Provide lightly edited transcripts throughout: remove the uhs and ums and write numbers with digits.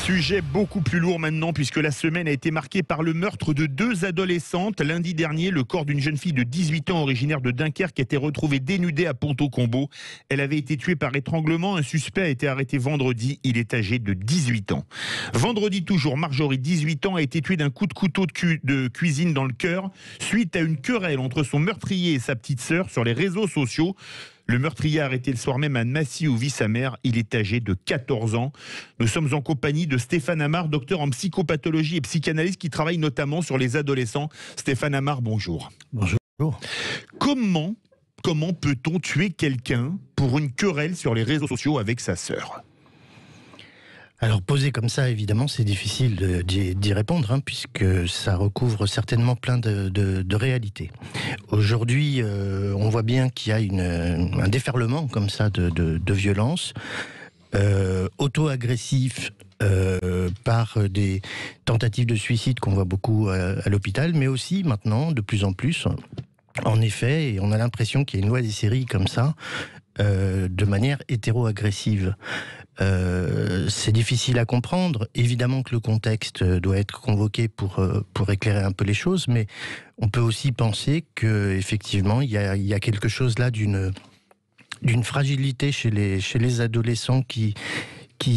Sujet beaucoup plus lourd maintenant puisque la semaine a été marquée par le meurtre de 2 adolescentes. Lundi dernier, le corps d'une jeune fille de 18 ans originaire de Dunkerque a été retrouvé dénudé à Pont-au-Combo. Elle avait été tuée par étranglement. Un suspect a été arrêté vendredi. Il est âgé de 18 ans. Vendredi toujours, Marjorie, 18 ans, a été tuée d'un coup de couteau de cuisine dans le cœur suite à une querelle entre son meurtrier et sa petite sœur sur les réseaux sociaux. Le meurtrier a arrêté le soir même à Massy où vit sa mère. Il est âgé de 14 ans. Nous sommes en compagnie de Stéphane Amar, docteur en psychopathologie et psychanalyse qui travaille notamment sur les adolescents. Stéphane Amar, bonjour. Bonjour. Comment peut-on tuer quelqu'un pour une querelle sur les réseaux sociaux avec sa sœur ? Alors posé comme ça, évidemment, c'est difficile d'y répondre, puisque ça recouvre certainement plein de réalités. Aujourd'hui, on voit bien qu'il y a un déferlement comme ça de violence, auto-agressif, par des tentatives de suicide qu'on voit beaucoup à l'hôpital, mais aussi maintenant, de plus en plus, en effet, et on a l'impression qu'il y a une loi des séries comme ça, de manière hétéro-agressive. C'est difficile à comprendre. Évidemment que le contexte doit être convoqué pour éclairer un peu les choses, mais on peut aussi penser que effectivement il y a quelque chose là d'une fragilité chez les adolescents qui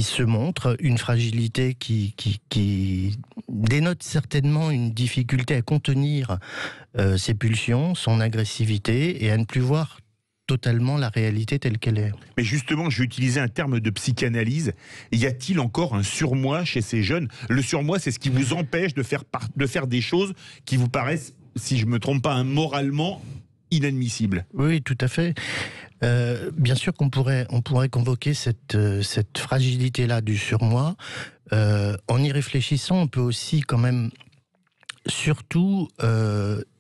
se montre, une fragilité qui dénote certainement une difficulté à contenir ses pulsions, son agressivité et à ne plus voir totalement la réalité telle qu'elle est. Mais justement, je vais utiliser un terme de psychanalyse. Y a-t-il encore un surmoi chez ces jeunes ? Le surmoi, c'est ce qui vous empêche de faire des choses qui vous paraissent, si je ne me trompe pas, moralement inadmissibles. Oui, tout à fait. Bien sûr qu'on pourrait convoquer cette fragilité-là du surmoi. En y réfléchissant, on peut aussi quand même surtout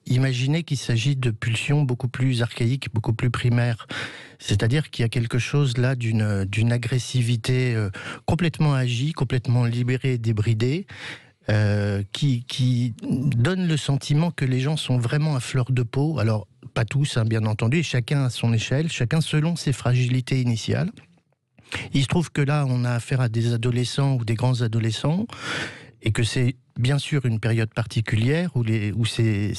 imaginer qu'il s'agit de pulsions beaucoup plus archaïques, beaucoup plus primaires. C'est-à-dire qu'il y a quelque chose là d'une agressivité complètement agie, complètement libérée, débridée, qui donne le sentiment que les gens sont vraiment à fleur de peau. Alors, pas tous, bien entendu, et chacun à son échelle, chacun selon ses fragilités initiales. Il se trouve que là, on a affaire à des adolescents ou des grands adolescents, et que c'est bien sûr une période particulière où ces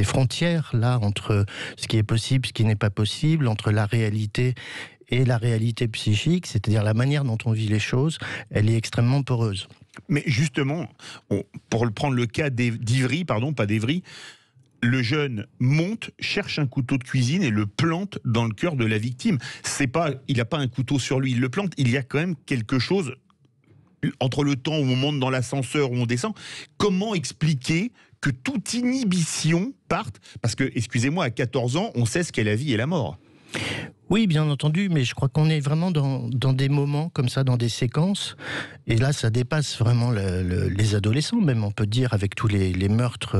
frontières-là entre ce qui est possible, ce qui n'est pas possible, entre la réalité et la réalité psychique, c'est-à-dire la manière dont on vit les choses, elle est extrêmement poreuse. Mais justement, pour prendre le cas d'Ivry, pas d'Evry, le jeune monte, cherche un couteau de cuisine et le plante dans le cœur de la victime. Il n'a pas un couteau sur lui, il le plante, il y a quand même quelque chose entre le temps où on monte dans l'ascenseur, où on descend. Comment expliquer que toute inhibition parte ? Parce que, excusez-moi, à 14 ans, on sait ce qu'est la vie et la mort. Oui, bien entendu, mais je crois qu'on est vraiment dans des moments comme ça, dans des séquences, et là ça dépasse vraiment les adolescents, même on peut dire, avec tous les meurtres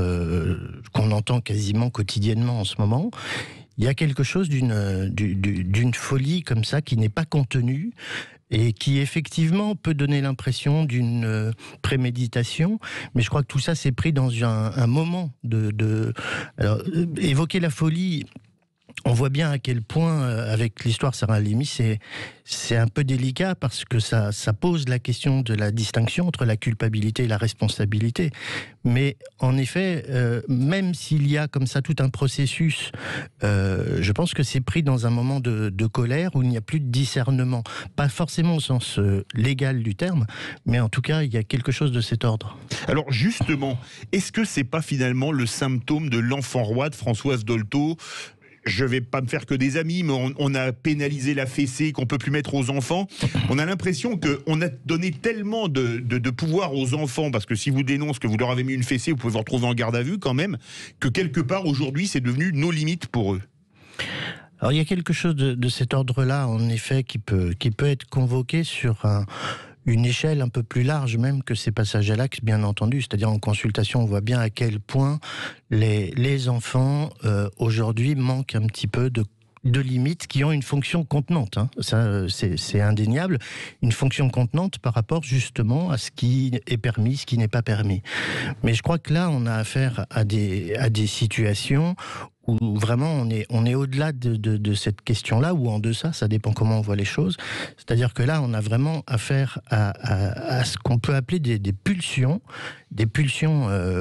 qu'on entend quasiment quotidiennement en ce moment. Il y a quelque chose d'une folie comme ça qui n'est pas contenue et qui effectivement peut donner l'impression d'une préméditation, mais je crois que tout ça s'est pris dans un moment Alors, évoquer la folie, on voit bien à quel point, avec l'histoire Sarah Halimi, c'est un peu délicat parce que ça pose la question de la distinction entre la culpabilité et la responsabilité. Mais en effet, même s'il y a comme ça tout un processus, je pense que c'est pris dans un moment de colère où il n'y a plus de discernement. Pas forcément au sens légal du terme, mais en tout cas, il y a quelque chose de cet ordre. Alors justement, est-ce que c'est pas finalement le symptôme de l'enfant roi de Françoise Dolto ? Je vais pas me faire que des amis, mais on a pénalisé la fessée qu'on peut plus mettre aux enfants. On a l'impression qu'on a donné tellement de pouvoir aux enfants, parce que si vous dénoncez que vous leur avez mis une fessée, vous pouvez vous retrouver en garde à vue quand même, que quelque part aujourd'hui c'est devenu nos limites pour eux. Alors il y a quelque chose de cet ordre-là, en effet, qui peut être convoqué sur une échelle un peu plus large même que ces passages à l'acte, bien entendu. C'est-à-dire en consultation, on voit bien à quel point les enfants aujourd'hui manquent un petit peu de limites qui ont une fonction contenante. Ça, c'est indéniable. Une fonction contenante par rapport justement à ce qui est permis, ce qui n'est pas permis. Mais je crois que là, on a affaire à des situations où vraiment on est au-delà de cette question-là, ou en deçà, ça dépend comment on voit les choses. C'est-à-dire que là, on a vraiment affaire à ce qu'on peut appeler des pulsions,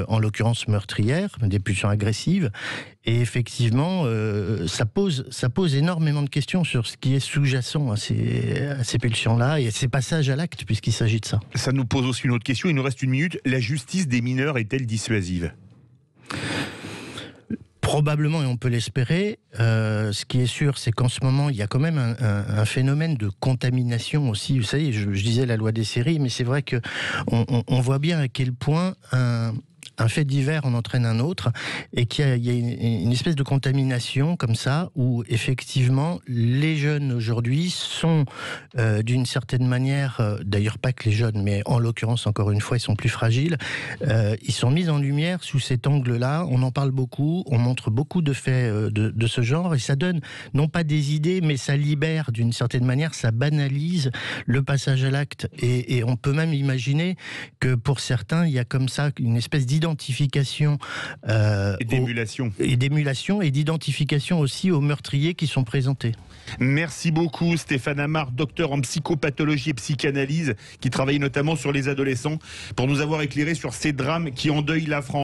en l'occurrence meurtrières, des pulsions agressives. Et effectivement, ça pose énormément de questions sur ce qui est sous-jacent à ces pulsions-là et à ces passages à l'acte, puisqu'il s'agit de ça. Ça nous pose aussi une autre question, il nous reste 1 minute. La justice des mineurs est-elle dissuasive ? Probablement, et on peut l'espérer. Ce qui est sûr, c'est qu'en ce moment, il y a quand même un phénomène de contamination aussi. Vous savez, je disais la loi des séries, mais c'est vrai que on voit bien à quel point un fait divers en entraîne un autre, et qu'il y a une espèce de contamination comme ça, où effectivement les jeunes aujourd'hui sont d'une certaine manière, d'ailleurs pas que les jeunes, mais en l'occurrence encore une fois ils sont plus fragiles, ils sont mis en lumière sous cet angle-là, on en parle beaucoup, on montre beaucoup de faits de ce genre, et ça donne non pas des idées, mais ça libère d'une certaine manière, ça banalise le passage à l'acte, et on peut même imaginer que pour certains il y a comme ça une espèce d'identification et d'émulation. Et d'identification aussi aux meurtriers qui sont présentés. Merci beaucoup Stéphane Amar, docteur en psychopathologie et psychanalyse, qui travaille notamment sur les adolescents, pour nous avoir éclairé sur ces drames qui endeuillent la France.